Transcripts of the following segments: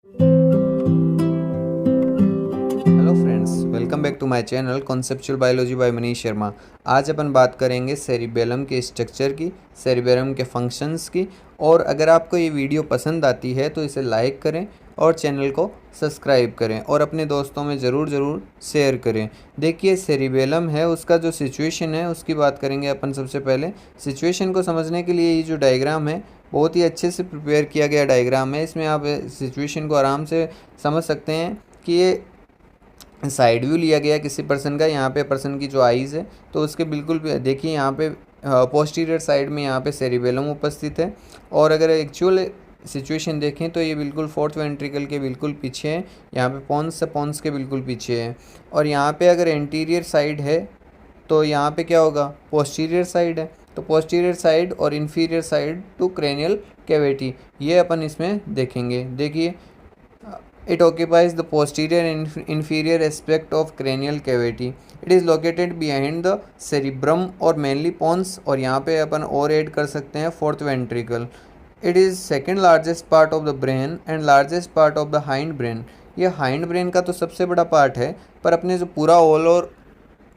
Hello friends, welcome back to my channel conceptual biology by Manish Sharma. आज अपन बात करेंगे सेरिबेलम के स्ट्रक्चर की, सेरिबेलम के फंक्शंस की। और अगर आपको ये वीडियो पसंद आती है तो इसे लाइक करें और चैनल को सब्सक्राइब करें और अपने दोस्तों में ज़रूर शेयर करें। देखिए, सेरिबेलम है, उसका जो सिचुएशन है उसकी बात करेंगे अपन। सबसे पहले सिचुएशन को समझने के लिए ये जो डायग्राम है बहुत ही अच्छे से प्रिपेयर किया गया डायग्राम है। इसमें आप सिचुएशन को आराम से समझ सकते हैं कि ये साइड व्यू लिया गया किसी पर्सन का। यहाँ पे पर्सन की जो आईज़ है तो उसके बिल्कुल देखिए यहाँ पे पोस्टीरियर साइड में यहाँ पे सेरिबेलम उपस्थित है। और अगर एक्चुअल सिचुएशन देखें तो ये बिल्कुल फोर्थ वेंट्रिकल के बिल्कुल पीछे है, यहाँ पे पॉन्स के बिल्कुल पीछे है। और यहाँ पे अगर एंटीरियर साइड है तो यहाँ पे क्या होगा, पोस्टीरियर साइड है, तो पोस्टीरियर साइड और inferior side to cranial cavity, ये अपन इसमें देखेंगे। देखिए, it occupies the posterior and inferior aspect of cranial cavity. It is located behind the cerebrum और mainly pons, और यहाँ पे अपन और ऐड कर सकते हैं fourth ventricle. It is second largest part of the brain and largest part of the hind brain. ये hind brain का तो सबसे बड़ा पार्ट है, पर अपने जो पूरा ऑल और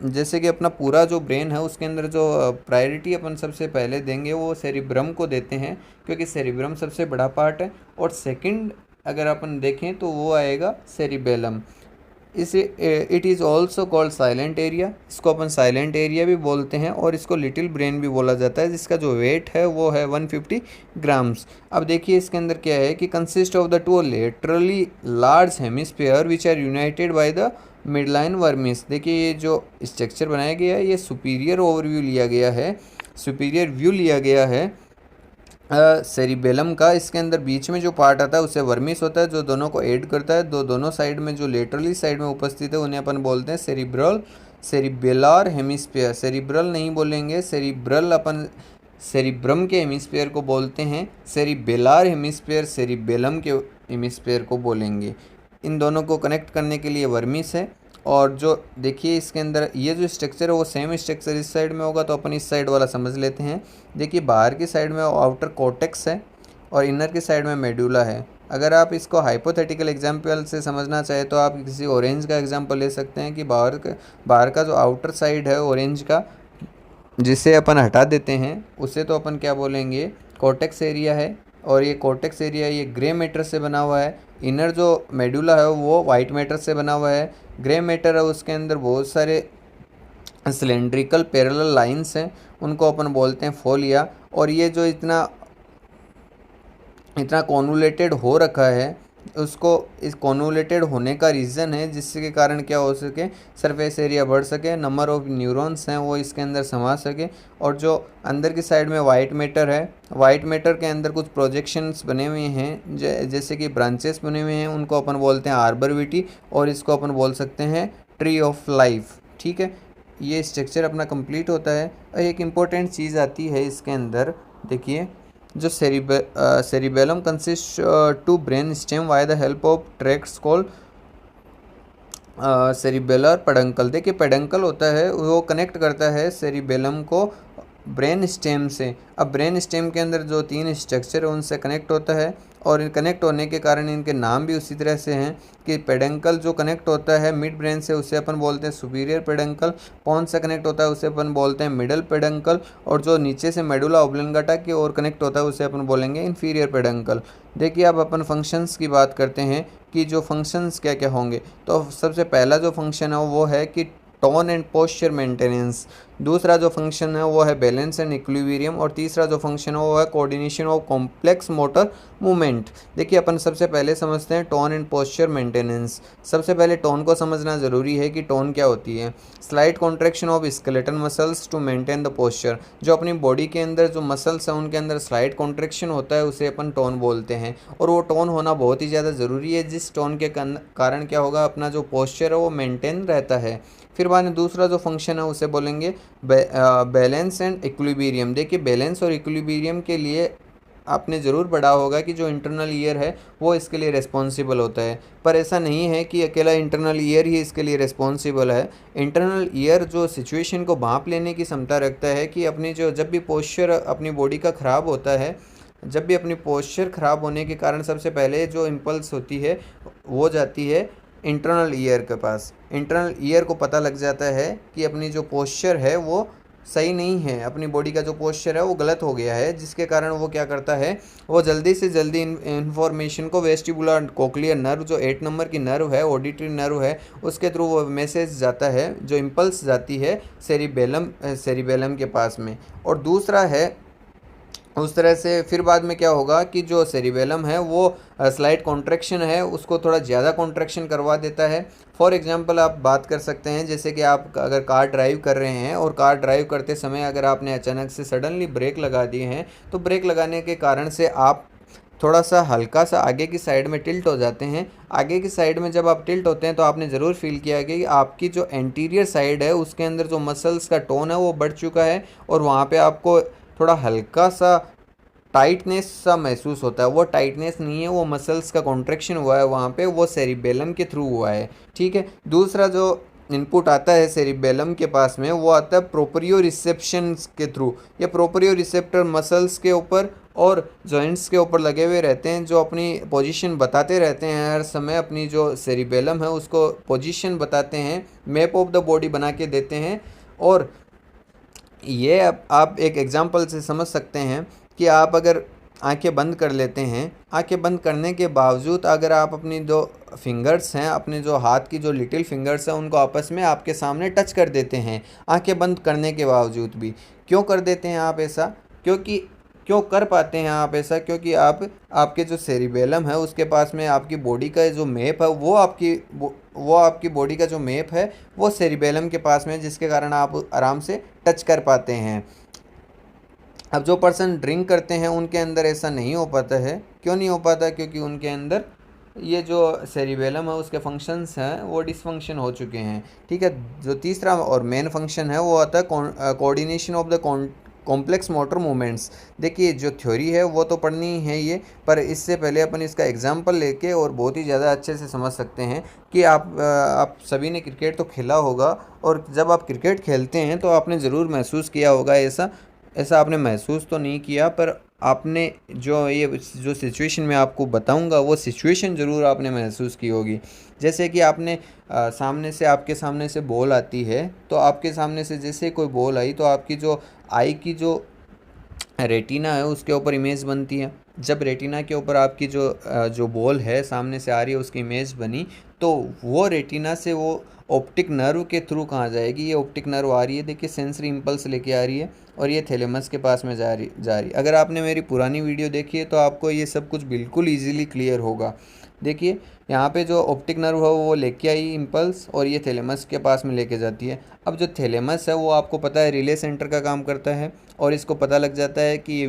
जैसे कि अपना पूरा जो ब्रेन है उसके अंदर जो प्रायोरिटी अपन सबसे पहले देंगे वो सेरिब्रम को देते हैं, क्योंकि सेरिब्रम सबसे बड़ा पार्ट है। और सेकंड अगर अपन देखें तो वो आएगा सेरिबेलम। इसे it is also called silent area, इसको अपन साइलेंट एरिया भी बोलते हैं और इसको लिटिल ब्रेन भी बोला जाता है, जिसका जो वेट है वो है 150 ग्राम्स। अब देखिए इसके अंदर क्या है कि consist of the two laterally large hemisphere which are united by the midline vermis. देखिए ये जो स्ट्रक्चर बनाया गया है ये सुपीरियर ओवरव्यू लिया गया है, सुपीरियर व्यू लिया गया है सेरिबेलम का। इसके अंदर बीच में जो पार्ट आता है उससे वर्मिस होता है, जो दोनों को ऐड करता है। दोनों साइड में जो लेटरली साइड में उपस्थित है उन्हें अपन बोलते हैं सेरिब्रल, सेरिबेलर हेमिस्फीयर। सेरिब्रल नहीं बोलेंगे, सेरिब्रल अपन सेरिब्रम के हेमिस्फीयर को बोलते हैं, सेरिबेलर हेमिस्फीयर सेरिबेलम के हेमिस्फीयर को बोलेंगे। इन दोनों को कनेक्ट करने के लिए वर्मिस है। और जो देखिए इसके अंदर ये जो स्ट्रक्चर है वो सेम स्ट्रक्चर इस साइड में होगा, तो अपन इस साइड वाला समझ लेते हैं। देखिए बाहर की साइड में आउटर कोर्टेक्स है और इनर की साइड में मेडुला है। अगर आप इसको हाइपोथेटिकल एग्जांपल से समझना चाहे तो आप किसी ऑरेंज का एग्जांपल ले सकते हैं कि बाहर का जो आउटर साइड है ऑरेंज का, जिसे अपन हटा देते हैं उसे तो अपन क्या बोलेंगे, कॉर्टेक्स एरिया है। और ये कॉर्टेक्स एरिया ये ग्रे मैटर से बना हुआ है। इनर जो मेडुला है वो वाइट मैटर से बना हुआ है। ग्रे मैटर है उसके अंदर बहुत सारे सिलेंड्रिकल पैरेलल लाइंस हैं, उनको अपन बोलते हैं फोलिया। और ये जो इतना इतना कॉन्वुलेटेड हो रखा है उसको, इस कॉन्वुलेटेड होने का रीज़न है जिसके कारण क्या हो सके, सरफेस एरिया बढ़ सके, नंबर ऑफ न्यूरॉन्स हैं वो इसके अंदर समा सके। और जो अंदर की साइड में वाइट मैटर है, वाइट मैटर के अंदर कुछ प्रोजेक्शंस बने हुए हैं जैसे कि ब्रांचेस बने हुए हैं, उनको अपन बोलते हैं आर्बरविटी, और इसको अपन बोल सकते हैं ट्री ऑफ लाइफ। ठीक है, ये स्ट्रक्चर अपना कंप्लीट होता है। और एक इम्पोर्टेंट चीज़ आती है इसके अंदर, देखिए जो cerebellum consist to brain stem why the help of tracts called cerebellar peduncle. देखिए पेडंकल होता है वो कनेक्ट करता है सेरिबेलम को ब्रेन स्टेम से। अब ब्रेन स्टेम के अंदर जो तीन स्ट्रक्चर है उनसे कनेक्ट होता है, और कनेक्ट होने के कारण इनके नाम भी उसी तरह से हैं कि पेडंकल जो कनेक्ट होता है मिड ब्रेन से उसे अपन बोलते हैं सुपीरियर पेडंकल, पॉन्स से कनेक्ट होता है उसे अपन बोलते हैं मिडल पेडंकल, और जो नीचे से मेडुला ऑब्लंगाटा की ओर कनेक्ट होता है उसे अपन बोलेंगे इन्फीरियर पेडंकल। देखिए अब अपन फंक्शंस की बात करते हैं कि जो फंक्शंस क्या क्या होंगे। तो सबसे पहला जो फंक्शन है वो है कि टोन एंड पोस्चर मेंटेनेंस। दूसरा जो फंक्शन है वो है बैलेंस एंड इक्विलिब्रियम। और तीसरा जो फंक्शन है वो है coordination of complex motor movement. देखिए अपन सबसे पहले समझते हैं टोन एंड पोस्चर मेंटेनेंस। सबसे पहले टोन को समझना ज़रूरी है कि टोन क्या होती है। Slight contraction of skeleton muscles to maintain the posture. जो अपनी बॉडी के अंदर जो मसल्स हैं उनके अंदर स्लाइट कॉन्ट्रैक्शन होता है उसे अपन टोन बोलते हैं, और वो टोन होना बहुत ही ज़्यादा ज़रूरी है, जिस टोन के कारण क्या होगा, अपना जो पोस्चर है वो मेंटेन रहता है। फिर बाद में दूसरा जो फंक्शन है उसे बोलेंगे बैलेंस एंड इक्विलिब्रियम। देखिए बैलेंस और इक्विलिब्रियम के लिए आपने ज़रूर पढ़ा होगा कि जो इंटरनल ईयर है वो इसके लिए रिस्पॉन्सिबल होता है, पर ऐसा नहीं है कि अकेला इंटरनल ईयर ही इसके लिए रिस्पॉन्सिबल है। इंटरनल ईयर जो सिचुएशन को भांप लेने की क्षमता रखता है कि अपनी जो जब भी पोस्चर अपनी बॉडी का ख़राब होता है जब भी अपनी पोस्चर ख़राब होने के कारण सबसे पहले जो इम्पल्स होती है वो जाती है इंटरनल ईयर के पास। इंटरनल ईयर को पता लग जाता है कि अपनी जो पोस्चर है वो सही नहीं है, अपनी बॉडी का जो पोस्चर है वो गलत हो गया है, जिसके कारण वो क्या करता है, वो जल्दी से जल्दी इन्फॉर्मेशन को वेस्टिबुलर कोक्लियर नर्व, जो 8 नंबर की नर्व है, ऑडिटरी नर्व है, उसके थ्रू वो मैसेज जाता है, जो इम्पल्स जाती है सेरिबेलम के पास में। और दूसरा है उस तरह से फिर बाद में क्या होगा कि जो सेरिबेलम है वो स्लाइड कॉन्ट्रैक्शन है, उसको थोड़ा ज़्यादा कॉन्ट्रैक्शन करवा देता है। फॉर एग्जांपल आप बात कर सकते हैं, जैसे कि आप अगर कार ड्राइव कर रहे हैं और कार ड्राइव करते समय अगर आपने अचानक से सडनली ब्रेक लगा दिए हैं, तो ब्रेक लगाने के कारण से आप थोड़ा सा हल्का सा आगे की साइड में टिल्ट हो जाते हैं। आगे की साइड में जब आप टिल्ट होते हैं तो आपने ज़रूर फील किया कि आपकी जो एंटीरियर साइड है उसके अंदर जो मसल्स का टोन है वो बढ़ चुका है, और वहाँ पे आपको थोड़ा हल्का सा टाइटनेस सा महसूस होता है। वो टाइटनेस नहीं है, वो मसल्स का कॉन्ट्रैक्शन हुआ है वहाँ पे, वो सेरिबेलम के थ्रू हुआ है। ठीक है। दूसरा जो इनपुट आता है सेरिबेलम के पास में वो आता है प्रोप्रियो रिसेप्शन के थ्रू। ये प्रोप्रियो रिसेप्टर मसल्स के ऊपर और जॉइंट्स के ऊपर लगे हुए रहते हैं, जो अपनी पोजीशन बताते रहते हैं हर समय, अपनी जो सेरिबेलम है उसको पोजीशन बताते हैं, मैप ऑफ द बॉडी बना के देते हैं। और ये आप एक एग्जांपल से समझ सकते हैं कि आप अगर आंखें बंद कर लेते हैं, आंखें बंद करने के बावजूद अगर आप अपनी जो फिंगर्स हैं, अपने जो हाथ की जो लिटिल फिंगर्स हैं, उनको आपस में आपके सामने टच कर देते हैं आंखें बंद करने के बावजूद भी। क्यों कर देते हैं आप ऐसा? क्यों कर पाते हैं आप ऐसा? क्योंकि आपके जो सेरिबेलम है उसके पास में आपकी बॉडी का जो मैप है वो आपकी बॉडी का जो मैप है वो सेरिबेलम के पास में, जिसके कारण आप आराम से टच कर पाते हैं। अब जो पर्सन ड्रिंक करते हैं उनके अंदर ऐसा नहीं हो पाता है। क्यों नहीं हो पाता? क्योंकि उनके अंदर ये जो सेरिबेलम है उसके फंक्शंस हैं वो डिसफंक्शन हो चुके हैं। ठीक है। जो तीसरा और मेन फंक्शन है वो आता है coordination of the complex motor movements. देखिए जो थ्योरी है वो तो पढ़नी है ये, पर इससे पहले अपन इसका एग्जांपल लेके और बहुत ही ज़्यादा अच्छे से समझ सकते हैं कि आप सभी ने क्रिकेट तो खेला होगा, और जब आप क्रिकेट खेलते हैं तो आपने ज़रूर महसूस किया होगा ऐसा आपने महसूस तो नहीं किया, पर आपने जो सिचुएशन मैं आपको बताऊंगा वो सिचुएशन ज़रूर आपने महसूस की होगी। जैसे कि आपने आपके सामने से बॉल आती है, तो आपके सामने से जैसे कोई बॉल आई तो आपकी जो आई की जो रेटिना है उसके ऊपर इमेज बनती है। जब रेटिना के ऊपर आपकी जो बॉल है सामने से आ रही है उसकी इमेज बनी, तो वो रेटिना से वो ऑप्टिक नर्व के थ्रू कहाँ जाएगी? ये ऑप्टिक नर्व आ रही है, देखिए सेंसरी इम्पल्स लेके आ रही है, और ये थैलेमस के पास में जा रही। अगर आपने मेरी पुरानी वीडियो देखी है तो आपको ये सब कुछ बिल्कुल ईजिली क्लियर होगा। देखिए यहाँ पे जो ऑप्टिक नर्व है वो लेके आई इम्पल्स, और ये थैलेमस के पास में लेके जाती है। अब जो थैलेमस है वो आपको पता है रिले सेंटर का काम करता है, और इसको पता लग जाता है कि ये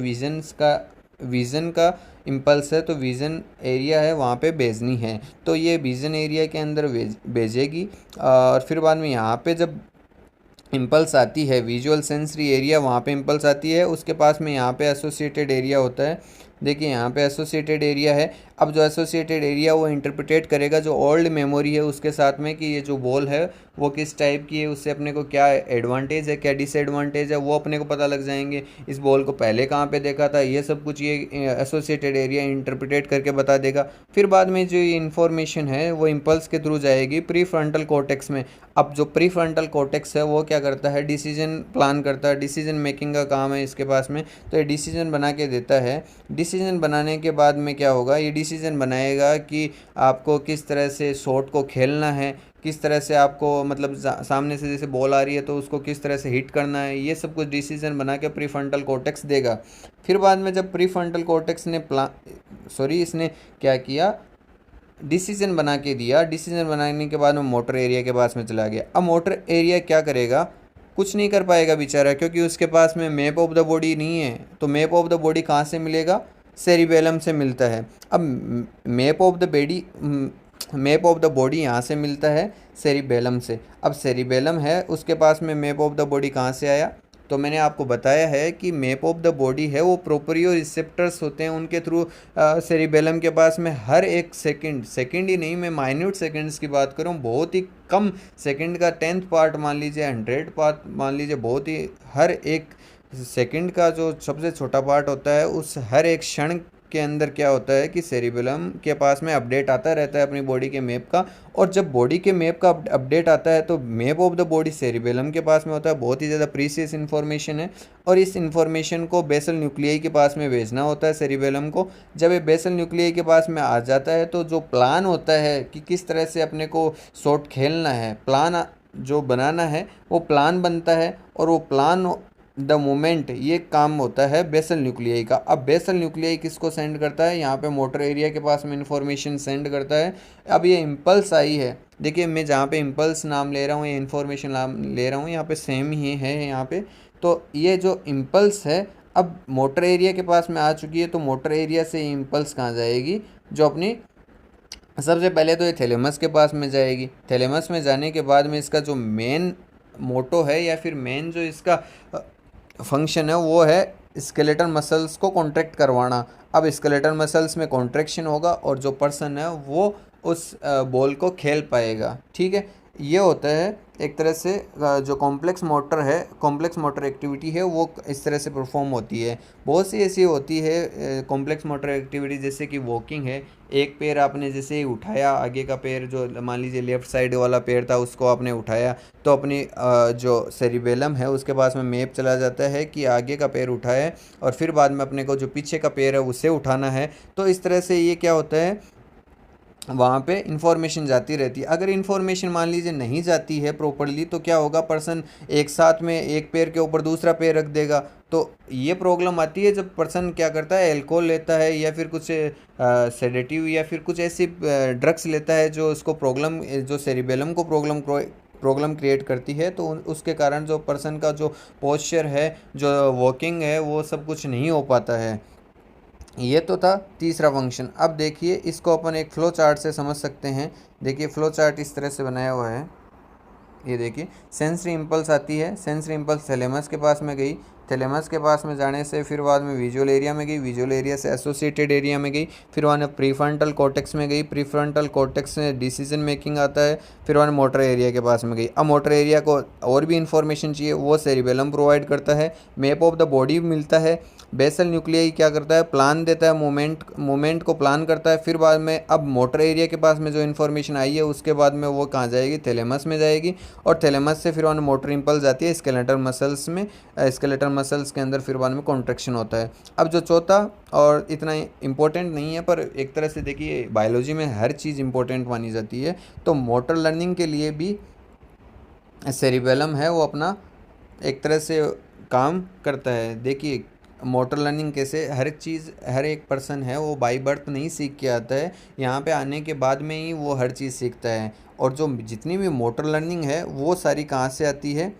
विज़न का इम्पल्स है, तो विज़न एरिया है वहाँ पे भेजनी है, तो ये विज़न एरिया के अंदर भेजेगी। और फिर बाद में यहाँ पे जब इम्पल्स आती है विजुअल सेंसरी एरिया, वहाँ पे इम्पल्स आती है, उसके पास में यहाँ पे एसोसिएटेड एरिया होता है। देखिए यहाँ पे एसोसिएटेड एरिया है। अब जो एसोसिएटेड एरिया वो इंटरप्रिटेट करेगा जो ओल्ड मेमोरी है उसके साथ में, कि ये जो बॉल है वो किस टाइप की है, उससे अपने को क्या एडवांटेज है क्या डिसएडवांटेज है वो अपने को पता लग जाएंगे। इस बॉल को पहले कहाँ पे देखा था, ये सब कुछ ये एसोसिएटेड एरिया इंटरप्रिटेट करके बता देगा। फिर बाद में जो ये इन्फॉर्मेशन है वो इम्पल्स के थ्रू जाएगी प्री फ्रंटल कॉर्टेक्स में। अब जो प्री फ्रंटल कॉर्टेक्स है वो क्या करता है, डिसीजन प्लान करता है, डिसीजन मेकिंग का काम है इसके पास में, तो ये डिसीजन बना के देता है। डिसीजन बनाने के बाद में क्या होगा, ये डिसीजन बनाएगा कि आपको किस तरह से शॉट को खेलना है, किस तरह से आपको मतलब सामने से जैसे बॉल आ रही है तो उसको किस तरह से हिट करना है, ये सब कुछ डिसीजन बना के प्री फ्रंटल कॉर्टेक्स देगा। फिर बाद में जब प्री फ्रंटल कॉर्टेक्स ने इसने क्या किया, डिसीजन बना के दिया। डिसीजन बनाने के बाद में मोटर एरिया के पास में चला गया। अब मोटर एरिया क्या करेगा, कुछ नहीं कर पाएगा बेचारा, क्योंकि उसके पास में मैप ऑफ द बॉडी नहीं है। तो मैप ऑफ द बॉडी कहाँ से मिलेगा, सेरिबेलम से मिलता है। अब मैप ऑफ द बॉडी यहाँ से मिलता है सेरिबेलम से। अब सेरिबेलम है उसके पास में मैप ऑफ द बॉडी कहाँ से आया, तो मैंने आपको बताया है कि मैप ऑफ द बॉडी है वो प्रोप्रियो रिसेप्टर्स होते हैं, उनके थ्रू सेरिबेलम के पास में हर एक सेकंड ही नहीं, मैं माइन्यूट सेकंड्स की बात करूँ, बहुत ही कम सेकंड का 10th पार्ट मान लीजिए, 100 पार्ट मान लीजिए, बहुत ही हर एक सेकंड का जो सबसे छोटा पार्ट होता है, उस हर एक क्षण के अंदर क्या होता है कि सेरिबेलम के पास में अपडेट आता रहता है अपनी बॉडी के मैप का। और जब बॉडी के मैप का अपडेट आता है तो map of the body cerebellum के पास में होता है। बहुत ही ज़्यादा प्रीसियस इन्फॉर्मेशन है और इस इन्फॉर्मेशन को बेसल न्यूक्लियाई के पास में भेजना होता है सेरिबेलम को। जब ये बेसल न्यूक्लियाई के पास में आ जाता है तो जो प्लान होता है कि किस तरह से अपने को शॉट खेलना है, प्लान जो बनाना है वो प्लान बनता है। और वो प्लान द मोमेंट ये काम होता है बेसल न्यूक्लियाई का। अब बेसल न्यूक्लियाई किसको सेंड करता है, यहाँ पे मोटर एरिया के पास में इन्फॉर्मेशन सेंड करता है। अब ये इम्पल्स आई है, देखिए मैं जहाँ पे इम्पल्स नाम ले रहा हूँ, ये इन्फॉर्मेशन नाम ले रहा हूँ, यहाँ पे सेम ही है यहाँ पे। तो ये जो इम्पल्स है अब मोटर एरिया के पास में आ चुकी है, तो मोटर एरिया से इम्पल्स कहाँ जाएगी, जो अपनी सबसे पहले तो ये थैलेमस के पास में जाएगी। थैलेमस में जाने के बाद में इसका जो मेन मोटो है या फिर मेन जो इसका फंक्शन है वो है स्केलेटल मसल्स को कॉन्ट्रैक्ट करवाना। अब स्केलेटल मसल्स में कॉन्ट्रैक्शन होगा और जो पर्सन है वो उस बॉल को खेल पाएगा। ठीक है, ये होता है एक तरह से जो कॉम्प्लेक्स मोटर है, कॉम्प्लेक्स मोटर एक्टिविटी है वो इस तरह से परफॉर्म होती है। बहुत सी ऐसी होती है कॉम्प्लेक्स मोटर एक्टिविटी, जैसे कि वॉकिंग है। एक पैर आपने जैसे ही उठाया, आगे का पैर जो मान लीजिए लेफ़्ट साइड वाला पैर था उसको आपने उठाया, तो अपनी जो सेरिबेलम है उसके पास में मैप चला जाता है कि आगे का पैर उठाए और फिर बाद में अपने को जो पीछे का पैर है उसे उठाना है। तो इस तरह से ये क्या होता है, वहाँ पे इंफॉर्मेशन जाती रहती है। अगर इंफॉर्मेशन मान लीजिए नहीं जाती है प्रॉपरली तो क्या होगा, पर्सन एक साथ में एक पैर के ऊपर दूसरा पैर रख देगा। तो ये प्रॉब्लम आती है जब पर्सन क्या करता है, अल्कोहल लेता है या फिर कुछ सेडेटिव या फिर कुछ ऐसी ड्रग्स लेता है जो उसको प्रॉब्लम, जो सेरिबेलम को प्रॉब्लम क्रिएट करती है। तो उसके कारण जो पर्सन का जो पोस्चर है, जो वॉकिंग है, वो सब कुछ नहीं हो पाता है। ये तो था तीसरा फंक्शन। अब देखिए इसको अपन एक फ्लो चार्ट से समझ सकते हैं। देखिए फ्लो चार्ट इस तरह से बनाया हुआ है। ये देखिए सेंसरी इम्पल्स आती है, सेंसरी इम्पल्स थैलेमस के पास में गई, थैलेमस के पास में जाने से फिर बाद में विजुअल एरिया में गई, विजुअल एरिया से एसोसिएटेड एरिया में गई, फिर वहाँ प्रीफ्रंटल कॉर्टेक्स में गई, प्रीफ्रंटल कॉर्टेक्स में डिसीजन मेकिंग आता है, फिर वहाँ मोटर एरिया के पास में गई। अब मोटर एरिया को और भी इन्फॉर्मेशन चाहिए, वो सेरिबेलम प्रोवाइड करता है, मैप ऑफ द बॉडी मिलता है। बेसल न्यूक्लियाई क्या करता है, प्लान देता है, मोमेंट को प्लान करता है। फिर बाद में अब मोटर एरिया के पास में जो इन्फॉर्मेशन आई है उसके बाद में वो कहाँ जाएगी, थैलेमस में जाएगी। और थैलेमस से फिर वहाँ मोटर इम्पल्स जाती है स्केलेटल मसल्स में, स्केलेटल मसल्स के अंदर फिर बाद में कॉन्ट्रैक्शन होता है। अब जो चौथा और इतना इम्पोर्टेंट नहीं है पर एक तरह से देखिए बायोलॉजी में हर चीज़ इम्पोर्टेंट मानी जाती है, तो मोटर लर्निंग के लिए भी सेरिबेलम है वो अपना एक तरह से काम करता है। देखिए मोटर लर्निंग कैसे, हर चीज़ हर एक पर्सन है वो बाई बर्थ नहीं सीख के आता है, यहाँ पे आने के बाद में ही वो हर चीज़ सीखता है। और जो जितनी भी मोटर लर्निंग है वो सारी कहाँ से आती है,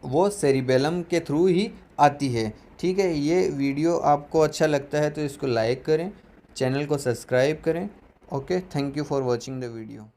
वो सेरिबेलम के थ्रू ही आती है। ठीक है, ये वीडियो आपको अच्छा लगता है तो इसको लाइक करें, चैनल को सब्सक्राइब करें। Okay, thank you for watching the video.